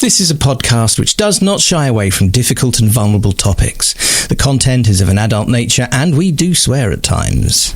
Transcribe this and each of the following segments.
This is a podcast which does not shy away from difficult and vulnerable topics. The content is of an adult nature and we do swear at times.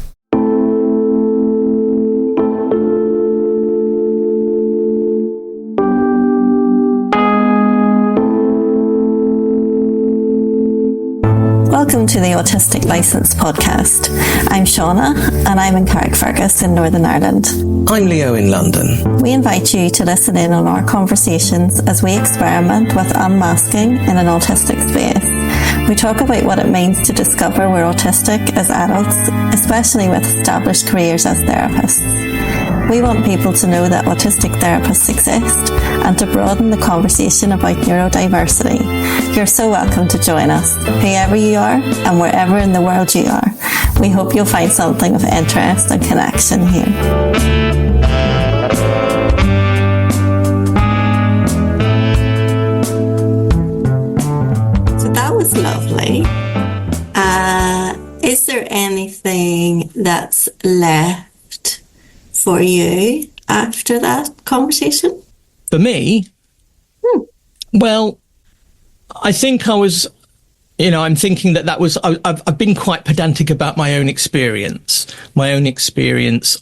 Welcome to the Autistic Licence podcast. I'm Shauna and I'm in Carrickfergus in Northern Ireland. I'm Leo in London. We invite you to listen in on our conversations as we experiment with unmasking in an autistic space. We talk about what it means to discover we're autistic as adults, especially with established careers as therapists. We want people to know that autistic therapists exist and to broaden the conversation about neurodiversity. You're so welcome to join us, whoever you are and wherever in the world you are. We hope you'll find something of interest and connection here. So that was lovely. Is there anything that's left for you after that conversation? For me? Well, I think I was, I'm thinking that was, I've been quite pedantic about my own experience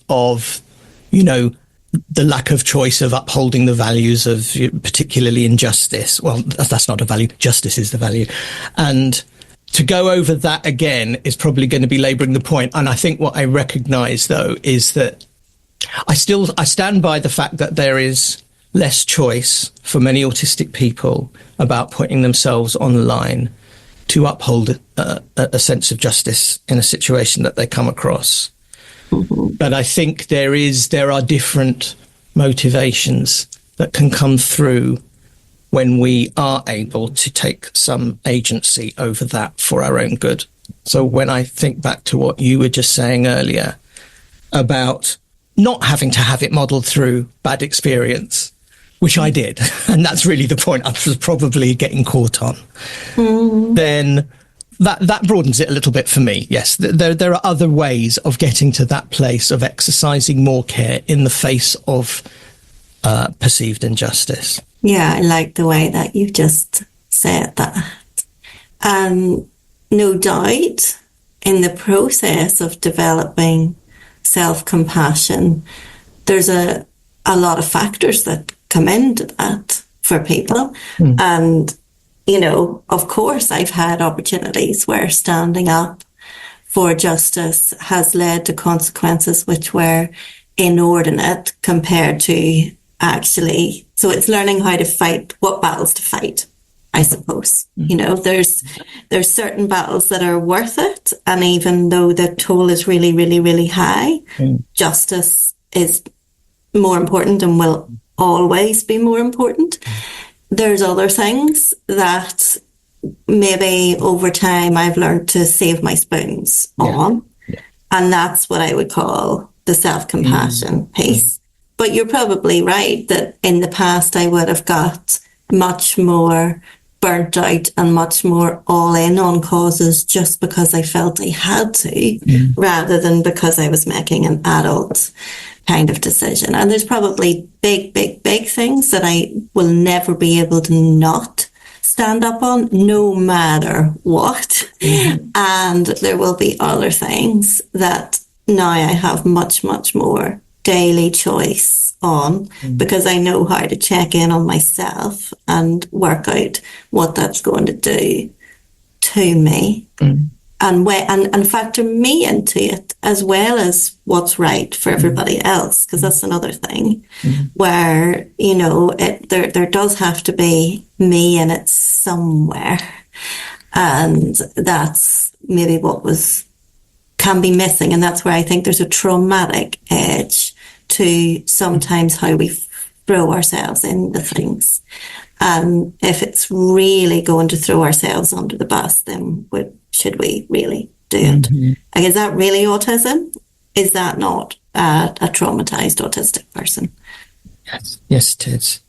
of, the lack of choice of upholding the values of particularly injustice. Well, that's not a value. Justice is the value. And to go over that again is probably going to be labouring the point. And I think what I recognise, though, is that I stand by the fact that there is less choice for many autistic people about putting themselves on the line to uphold a sense of justice in a situation that they come across. Mm-hmm. But I think there are different motivations that can come through when we are able to take some agency over that for our own good. So when I think back to what you were just saying earlier about not having to have it modelled through bad experience, which I did, and that's really the point I was probably getting caught on, then that broadens it a little bit for me. Yes, there are other ways of getting to that place of exercising more care in the face of perceived injustice. Yeah, I like the way that you just said that. No doubt, in the process of developing self-compassion, there's a lot of factors that come into that for people. And, of course, I've had opportunities where standing up for justice has led to consequences which were inordinate compared to actually. So it's learning how to fight, what battles to fight, I suppose. There's certain battles that are worth it. And even though the toll is really, really, really high, justice is more important and will always be more important. There's other things that maybe over time I've learned to save my spoons on. Yeah. And that's what I would call the self-compassion piece. But you're probably right that in the past I would have got much more burnt out and much more all in on causes just because I felt I had to, rather than because I was making an adult kind of decision. And there's probably big things that I will never be able to not stand up on, no matter what. And there will be other things that now I have much more daily choice on, because I know how to check in on myself and work out what that's going to do to me, and factor me into it as well as what's right for everybody else, because that's another thing where there does have to be me in it somewhere, and that's maybe what can be missing, and that's where I think there's a traumatic edge to sometimes how we throw ourselves into things. And if it's really going to throw ourselves under the bus, then should we really do it? Like, is that really autism? Is that not a traumatized autistic person? Yes, it is.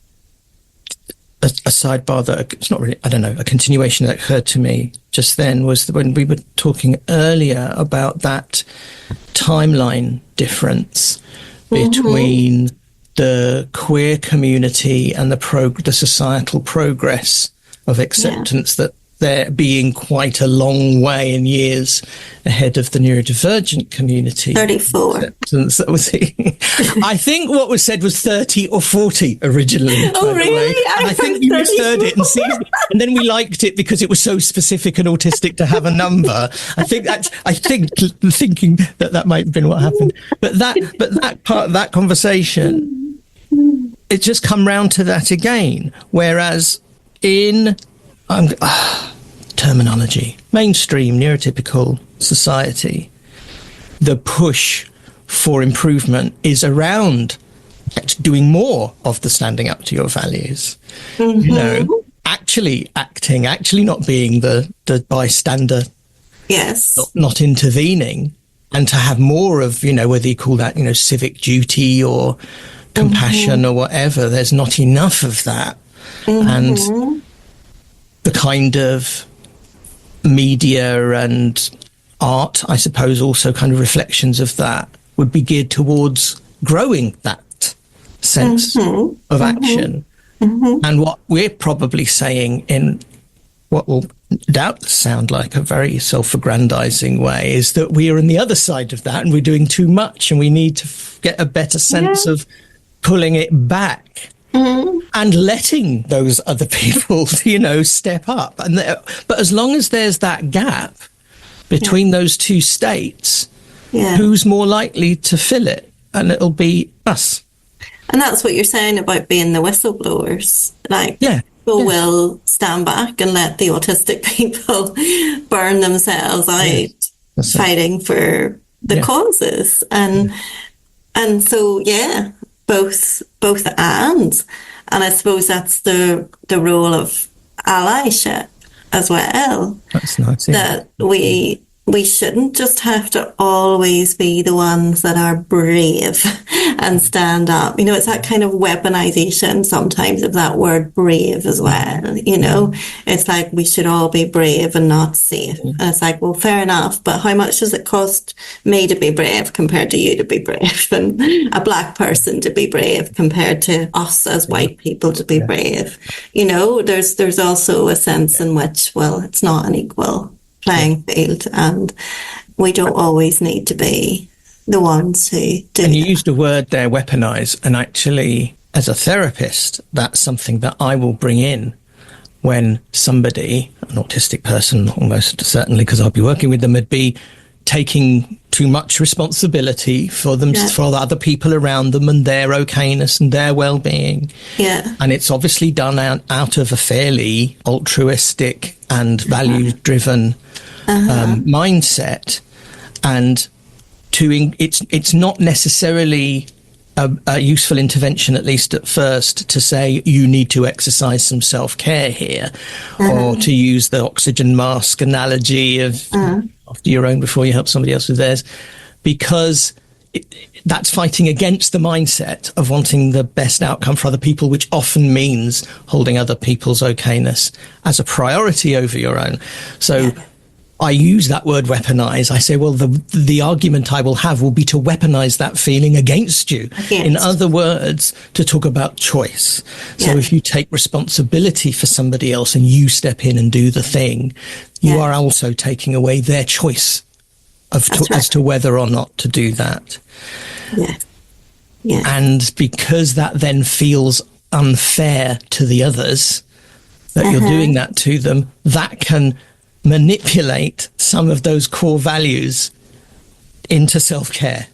A sidebar that it's not really, a continuation that occurred to me just then was when we were talking earlier about that timeline difference between the queer community and the societal progress of acceptance, that they're being quite a long way in years ahead of the neurodivergent community. 34. Acceptance. That was I think what was said was 30 or 40 originally. Oh, really? And I think you misheard it and then we liked it because it was so specific and autistic to have a number. I think thinking that might have been what happened. But that part of that conversation, it just come round to that again. Whereas in terminology, mainstream neurotypical society, the push for improvement is around doing more of the standing up to your values. You know, actually acting, actually not being the bystander, yes, not intervening, and to have more of, you know, whether you call that, you know, civic duty or compassion or whatever. There's not enough of that. And the kind of media and art, I suppose, also kind of reflections of that would be geared towards growing that sense of action. And what we're probably saying in what will doubtless sound like a very self-aggrandizing way is that we are on the other side of that and we're doing too much and we need to get a better sense of pulling it back. And letting those other people, you know, step up. But as long as there's that gap between those two states, who's more likely to fill it? And it'll be us. And that's what you're saying about being the whistleblowers. Like, people will stand back and let the autistic people burn themselves out fighting for the causes. And so, both and I suppose that's the role of allyship as well. That's nice. That we shouldn't just have to always be the ones that are brave and stand up. You know, it's that kind of weaponization sometimes of that word brave as well. You know, it's like we should all be brave and not safe. And it's like, well, fair enough, but how much does it cost me to be brave compared to you to be brave, and a black person to be brave compared to us as white people to be brave? You know, there's also a sense in which, well, it's not an equal playing field, and we don't always need to be the ones who do. And you used a word there, weaponize, and actually, as a therapist, that's something that I will bring in when somebody, an autistic person, almost certainly, because I'll be working with them, would be taking too much responsibility for them, for the other people around them and their okayness and their well-being. And it's obviously done out of a fairly altruistic and value-driven mindset. And it's not necessarily a useful intervention, at least at first, to say you need to exercise some self-care here, or to use the oxygen mask analogy of after your own before you help somebody else with theirs, because that's fighting against the mindset of wanting the best outcome for other people, which often means holding other people's okayness as a priority over your own. So I use that word weaponize. I say, well, the argument I will have will be to weaponize that feeling against you. In other words, to talk about choice. So if you take responsibility for somebody else and you step in and do the thing, you are also taking away their choice as to whether or not to do that. And because that then feels unfair to the others, that you're doing that to them, that can manipulate some of those core values into self-care.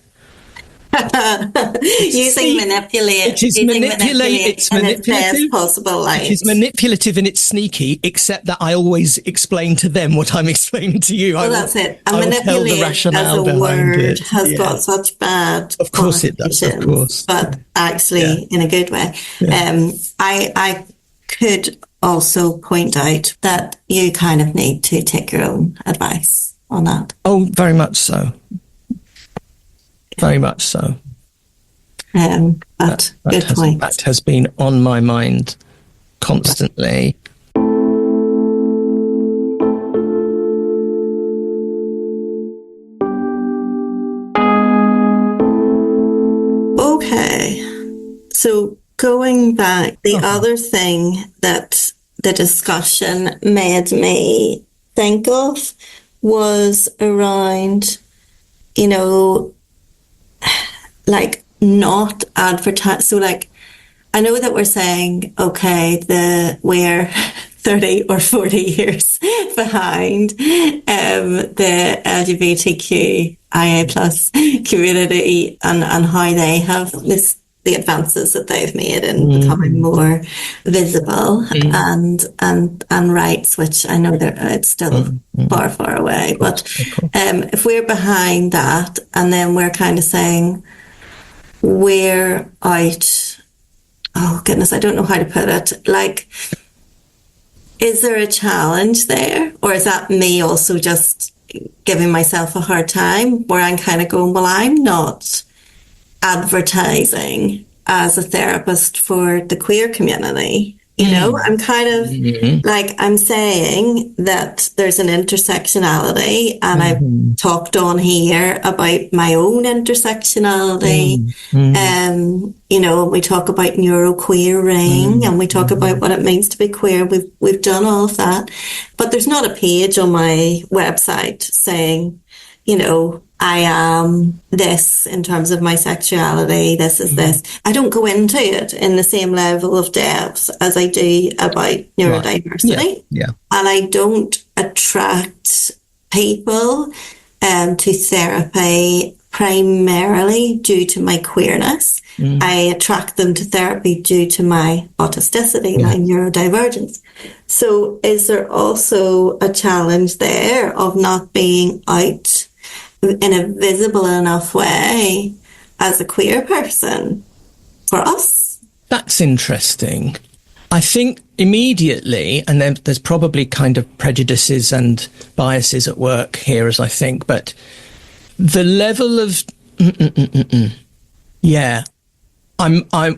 Using manipulate. It's manipulative. In its best possible light. It is manipulative and it's sneaky, except that I always explain to them what I'm explaining to you. Well, that's it. And manipulate as a word has got such bad Of course it does, of course. But actually in a good way. I could also point out that you kind of need to take your own advice on that. Oh, very much so. Very much so. But good point. That has been on my mind constantly. Okay. going back, the other thing that the discussion made me think of was around, you know, like not advertise. So like, I know that we're saying, okay, we're 30 or 40 years behind the LGBTQIA plus community and how they have the advances that they've made in becoming more visible and rights, which I know it's still far away. But if we're behind that, and then we're kind of saying we're out, oh goodness, I don't know how to put it. Like, is there a challenge there? Or is that me also just giving myself a hard time where I'm kind of going, well, I'm not advertising as a therapist for the queer community. You know, I'm kind of like, I'm saying that there's an intersectionality, and I've talked on here about my own intersectionality. You know, we talk about neuroqueering, and we talk about what it means to be queer. We've done all of that, but there's not a page on my website saying, you know, I am this in terms of my sexuality. This is this. I don't go into it in the same level of depth as I do about neurodiversity. Right. Yeah. And I don't attract people to therapy primarily due to my queerness. I attract them to therapy due to my autisticity, my neurodivergence. So is there also a challenge there of not being out in a visible enough way as a queer person for us? That's interesting. I think immediately, and then there's probably kind of prejudices and biases at work here, as I think, but the level of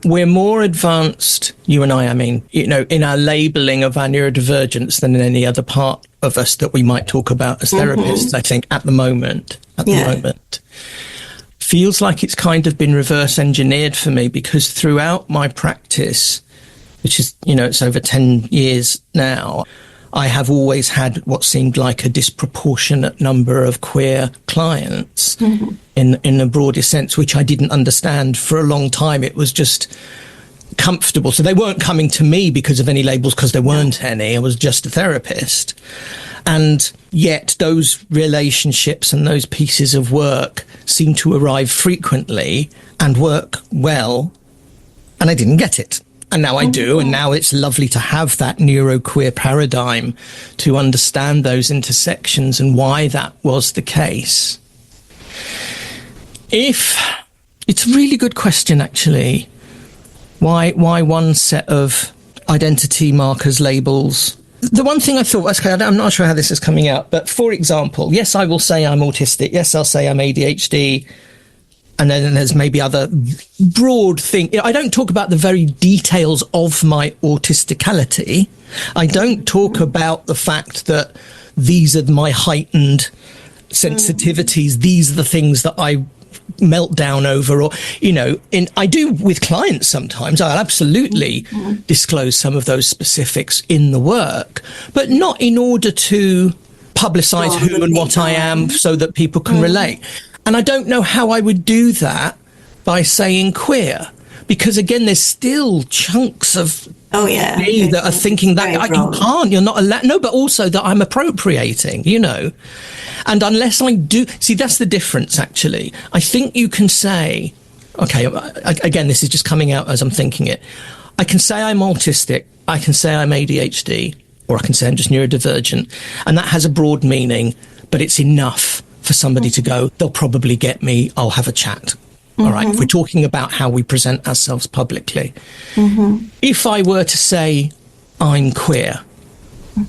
we're more advanced, you and I mean, you know, in our labeling of our neurodivergence than in any other part of us that we might talk about as therapists, I think, at the moment. Feels like it's kind of been reverse engineered for me, because throughout my practice, which is, you know, it's over 10 years now, I have always had what seemed like a disproportionate number of queer clients in the broadest sense, which I didn't understand for a long time. It was just comfortable. So they weren't coming to me because of any labels, because there weren't any. I was just a therapist. And yet those relationships and those pieces of work seem to arrive frequently and work well. And I didn't get it. And now I do. And now it's lovely to have that neuroqueer paradigm to understand those intersections and why that was the case. It's a really good question, actually. Why one set of identity markers, labels? The one thing I thought, okay, I'm not sure how this is coming out, but for example, yes, I will say I'm autistic. Yes, I'll say I'm ADHD. And then there's maybe other broad thing. I don't talk about the very details of my autisticality. I don't talk about the fact that these are my heightened sensitivities. These are the things that I melt down over, or, you know, I do with clients sometimes. I'll absolutely disclose some of those specifics in the work, but not in order to publicize who and what I am so that people can relate. And I don't know how I would do that by saying queer, because again, there's still chunks of me that are thinking that you're not allowed. No, but also that I'm appropriating, you know. And unless I do, see, that's the difference, actually. I think you can say, okay, again, this is just coming out as I'm thinking it. I can say I'm autistic. I can say I'm ADHD, or I can say I'm just neurodivergent. And that has a broad meaning, but it's enough for somebody to go, they'll probably get me, I'll have a chat. All right, if we're talking about how we present ourselves publicly. If I were to say I'm queer,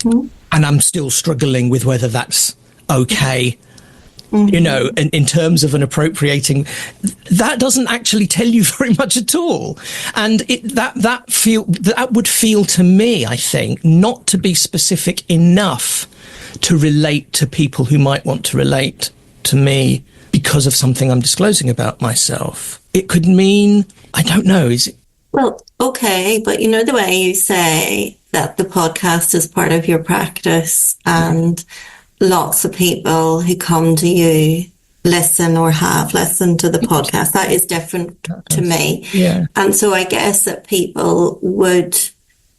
and I'm still struggling with whether that's okay, you know, in terms of an appropriating, that doesn't actually tell you very much at all. And that would feel to me, I think, not to be specific enough to relate to people who might want to relate to me because of something I'm disclosing about myself. It could mean, I don't know, Well, okay, but you know the way you say that the podcast is part of your practice, and lots of people who come to you listen or have listened to the podcast. That is different to me. Yeah. And so I guess that people would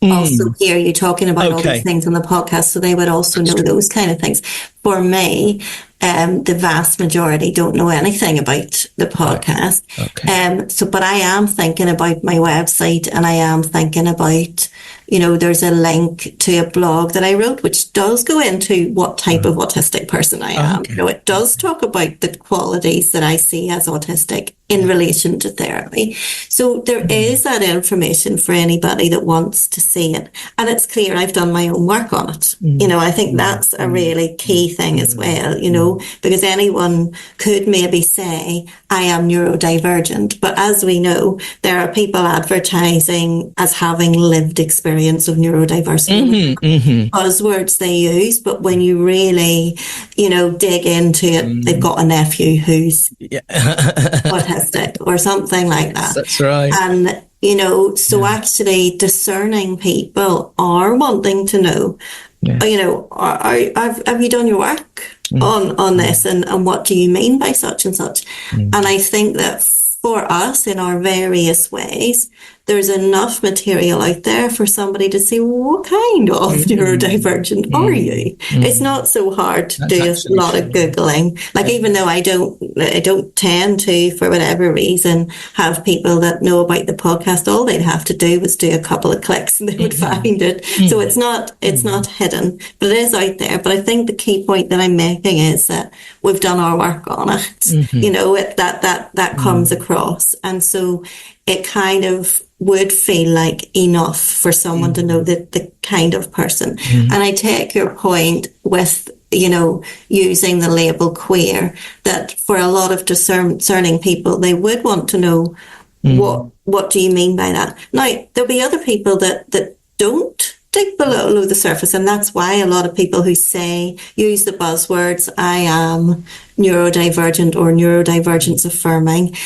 also hear you talking about all these things on the podcast, so they would also know those kind of things. For me, the vast majority don't know anything about the podcast. Okay. But I am thinking about my website, and I am thinking about, you know, there's a link to a blog that I wrote, which does go into what type of autistic person I am. Okay. You know, it does talk about the qualities that I see as autistic in relation to therapy. So there is that information for anybody that wants to see it. And it's clear I've done my own work on it. You know, I think that's a really key thing as well, you know, because anyone could maybe say, I am neurodivergent. But as we know, there are people advertising as having lived experience of neurodiversity. Buzzwords they use, but when you really, you know, dig into it, they've got a nephew who's autistic or something like that. That's right. And, you know, so actually discerning people are wanting to know, you know, have you done your work on this, and what do you mean by such and such? And I think that for us in our various ways, there's enough material out there for somebody to see, what kind of neurodivergent are you? It's not so hard to do a lot of Googling. Like, even though I don't tend to, for whatever reason, have people that know about the podcast, all they'd have to do was do a couple of clicks and they would find it. So it's not hidden, but it is out there. But I think the key point that I'm making is that we've done our work on it. You know, that comes across. And so it kind of would feel like enough for someone to know the kind of person. And I take your point with, you know, using the label queer, that for a lot of discerning people, they would want to know what do you mean by that? Now, there'll be other people that don't dig below the surface, and that's why a lot of people who say, use the buzzwords, I am neurodivergent or neurodivergence affirming,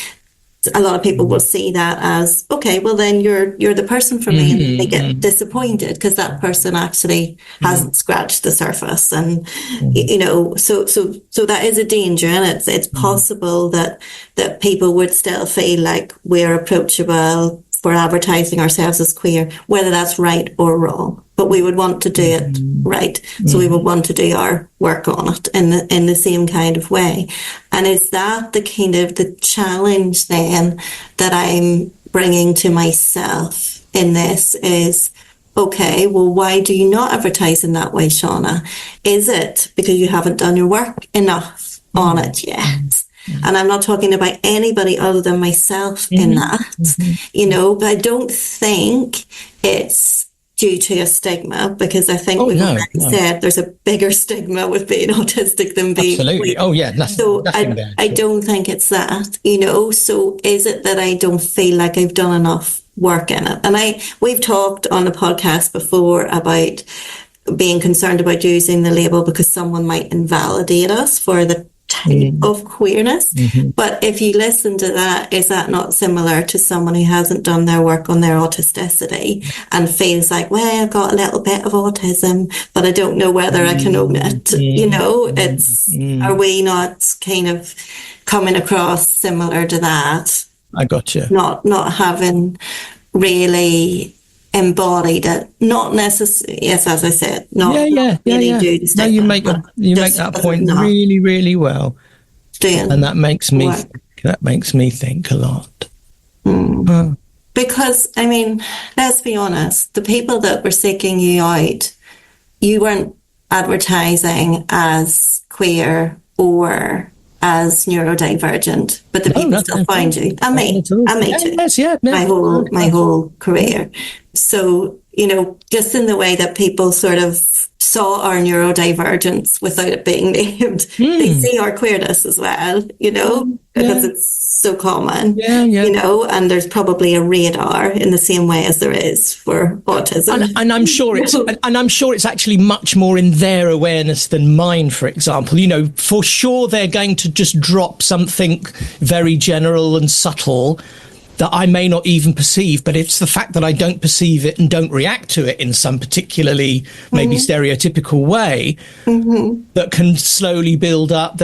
a lot of people will see that as, okay, well then you're the person for me, and they get disappointed because that person actually hasn't scratched the surface. And you know, so that is a danger, and it's possible that people would still feel like we're approachable for advertising ourselves as queer, whether that's right or wrong. But we would want to do it right. So we would want to do our work on it in the same kind of way. And is that the kind of the challenge then that I'm bringing to myself in this is, okay, well, why do you not advertise in that way, Shauna? Is it because you haven't done your work enough on it yet? And I'm not talking about anybody other than myself in that, you know, but I don't think it's due to a stigma, because I think we've already said there's a bigger stigma with being autistic than being absolutely. queer. Nothing I don't think it's that, you know. So is it that I don't feel like I've done enough work in it? And we've talked on the podcast before about being concerned about using the label because someone might invalidate us for the type of queerness. But if you listen to that, is that not similar to someone who hasn't done their work on their autisticity and feels like, well, I've got a little bit of autism, but I don't know whether I can own it? You know, are we not kind of coming across similar to that? I got you. Not having really embodied it, not necessarily. Yes, as I said, not really do the stuff. No, you make that point really, really well, and that makes me think a lot. Because I mean, let's be honest, the people that were seeking you out, you weren't advertising as queer or as neurodivergent, but the people still find you, and me too. My whole career. So, you know, just in the way that people sort of saw our neurodivergence without it being named, they see our queerness as well, you know, because it's so common, you know, and there's probably a radar in the same way as there is for autism. And I'm sure it's actually much more in their awareness than mine, for example. You know, for sure they're going to just drop something very general and subtle that I may not even perceive, but it's the fact that I don't perceive it and don't react to it in some particularly maybe stereotypical way that can slowly build up.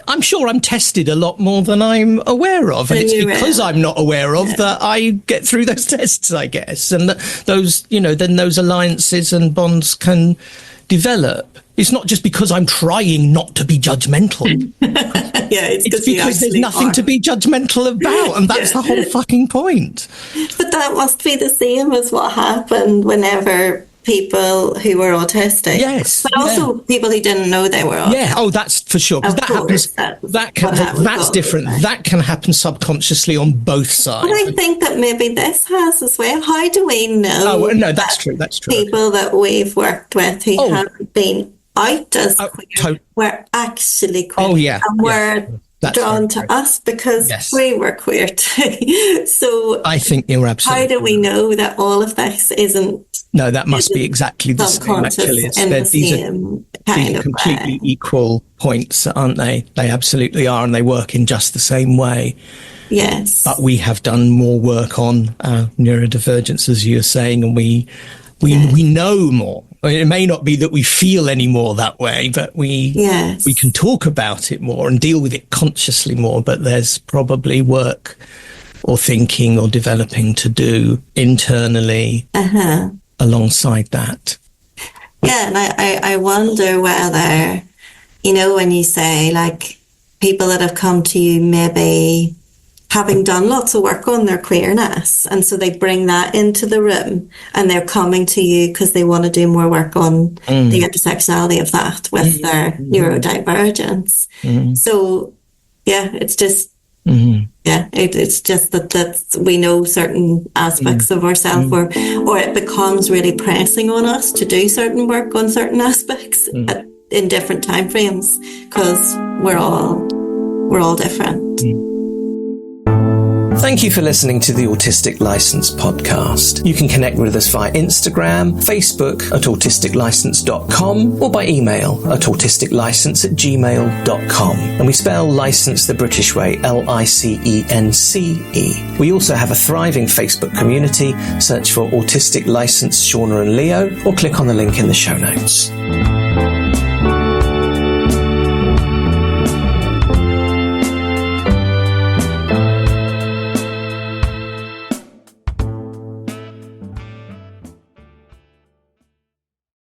I'm sure I'm tested a lot more than I'm aware of, and it's because I'm not aware of that I get through those tests, I guess, and those, then those alliances and bonds can develop. It's not just because I'm trying not to be judgmental. It's because there's nothing to be judgmental about, and that's the whole fucking point. But that must be the same as what happened whenever people who were autistic. Yes. But also people who didn't know they were autistic. Yeah, that's for sure. Because that's different. That can happen subconsciously on both sides. But I think that maybe this has as well. How do we know? Oh, no, that's true. That's true. People that we've worked with who haven't been out as queer were actually queer. Oh, yeah. And were drawn to us because we were queer too. So I think you're absolutely how do we know that all of this isn't? No, that must be exactly the same, actually. These are completely equal points, aren't they? They absolutely are, and they work in just the same way. Yes. But we have done more work on neurodivergence, as you're saying, and we know more. I mean, it may not be that we feel any more that way, but we can talk about it more and deal with it consciously more. But there's probably work or thinking or developing to do internally alongside that. Yeah, and I wonder whether, when you say, like, people that have come to you maybe having done lots of work on their queerness, and so they bring that into the room and they're coming to you because they want to do more work on the intersectionality of that with their neurodivergence. So it's just it's just that we know certain aspects of ourselves, or it becomes really pressing on us to do certain work on certain aspects in different time frames, because we're all different. Thank you for listening to the Autistic License podcast. You can connect with us via Instagram, Facebook at autisticlicense.com, or by email at autisticlicense@gmail.com. And we spell license the British way, LICENCE. We also have a thriving Facebook community. Search for Autistic License Shauna and Leo, or click on the link in the show notes.